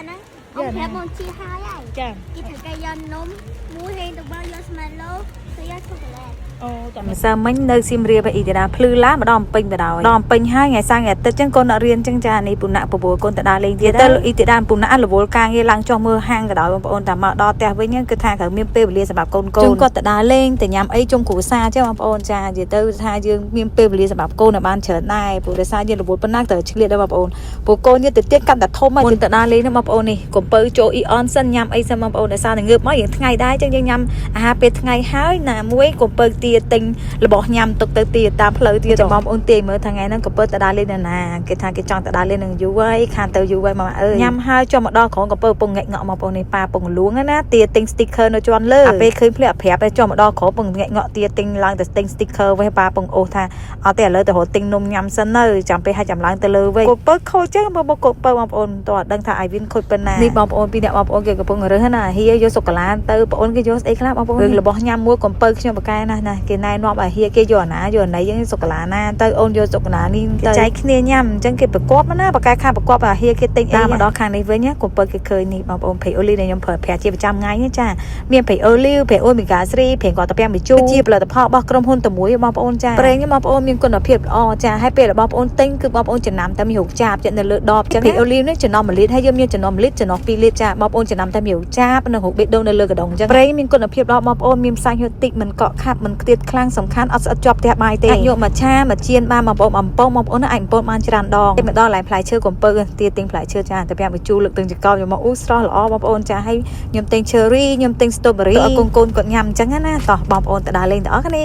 ណាông thẹp bọn chi hai ấy ចា chị thử cây dân nấm muối hay được bao giờ mà lâu thì ăn chocolate អូចាំមិនសើមិញនៅសៀមរាបអ៊ីតាភ្លឺឡាម្ដងពេញទៅដល់ម្ដងពេញហើយថ្ងៃសៅរ៍ថ្ងៃទឹកចឹងកូនអ្នករៀនចឹងចានេះពុណៈបបួលកូនទៅដើរលេងទៀតទៅអ៊ីតាពុណៈរវល់ការងារឡើងចុះមើលហាងទៅដល់បងប្អូនតែមកដល់ផ្ទះវិញគឺថាត្រូវមានពេលវេលាសម្រាប់កូនៗគាត់ទៅដើរលេងទៅញ៉ាំអីជុំគ្រួសារចឹងបងប្អូនចានិយាយទៅថាយើងមានពេលវេលាសម្រាប់កូនឲ្យបានច្រើនដែរព្រោះដោយសារយើងរវល់ប៉ុណ្ណាទៅឆ្លៀតដែរបងប្អូនព្រោះកូនយើងទៅទៀតកាន់តែធំហើយទៅដើរលេងហ្នឹងបងប្អូននេះកំពៅចូលអ៊ីអនសិនញ៉ាំអីសិនបងប្អូនដោយសារតែងើបមកយើងថ្ងៃដែរចឹងយើងញ៉ាំអាហារពេលថ្ងៃហើយណាមួយកំពៅទាទិញរបស់ញ៉ាំទុកទៅទីតាមផ្លូវទៀតបងប្អូនទាយមើលថ្ងៃហ្នឹងក៏ពិតទៅដើរលេងណាគេថាគេចង់ទៅដើរលេងនឹងយូរហើយខានទៅយូរហើយម៉ាអើយញ៉ាំហើយចុះមកដល់ក្រុងកំពើពងងាក់ងក់បងប្អូននេះប៉ាពងលួងណាទាទិញ sticker នៅជាន់លើអាពេលឃើញភ្លាក់ប្រាប់ចុះមកដល់ក្រុងពងងាក់ងក់ទាទិញឡើងទៅទិញ sticker វិញប៉ាពងអូសថាអត់ទេឥឡូវទៅរត់ទិញនំញ៉ាំសិននៅចាំពេលឲ្យចាំឡើងទៅលើវិញកំពើខូចចឹងបងប្អូនតោះអត់ដឹងថាអាយវិនខូចប៉ុណ្ណានេះបងប្អូនពីរអ្នកបងប្អូនគេកំពុងរើសណាហៀយកសូកូឡាទៅបងប្អូនគេយកស្អីខ្លះបងប្អូនរឿងរបស់ញ៉ាំមួយកំពើខ្ញុំបកែណាគេណែនាំឲ្យហៀគេយកណាយកណៃយើងសូកូឡាណាទៅអូនយកសូកូឡានេះទៅចែកគ្នាញ៉ាំអញ្ចឹងគេប្រកបណាបកែខាងប្រកបអាហៀគេទិញតាមមកដល់ខាងនេះវិញកំពើគេឃើញនេះបងប្អូនភ័យអូលីដែលខ្ញុំប្រើប្រាស់ជាប្រចាំថ្ងៃនេះចាមានភ័យអូលីភ័យអូមេហ្គា3ភ័យគាត់តាពាំងប៊ីជូជាផលិតផលរបស់ក្រុមហ៊ុនតែមួយបងប្អូនចាប្រេងនេះបងប្អូនមានគុណភាពល្អចាហើយពេលរបស់បងប្អូនទិញគឺបងប្អូនចំណាំតែមានរូបចាបចិត្តនៅលើដបចឹងភ័យអូលីនេះចំណុះ1លីត្រហើយយើងមានចំណុះ1លីត្រចំណុះ2លីត្រចាបងប្អូនចំណាំតែមានរូបចាបនិងរូបបេះដូងនៅលើកណ្ដុងចឹងប្រេងមានគុណភាពល្អបងប្អូនមានផ្សាយហឺតិចមិនកក់ខាប់មិនខ្ទាតខ្លាំងសំខាន់អត់ស្អិតជាប់ផ្ទះបាយទេអាចយកមកឆាមកចៀនបានបងប្អូនអំពងបងប្អូនអាចអំពងបានច្រើនដងតែម្ដងឡើងផ្លែឈើកំពើទាទិញផ្លែឈើចាតែពាំងប៊ីជូលើកទឹកចង្កោយកមកអូស្រស់ល្អបងប្អូនចាហើយខ្ញុំទិញ cherry ខ្ញុំទិញ strawberry ឲ្យកូនគាត់ញ៉ាំអញ្ចឹងណាតោះបងប្អូនទៅដើរលេងទាំងអស់គ្នា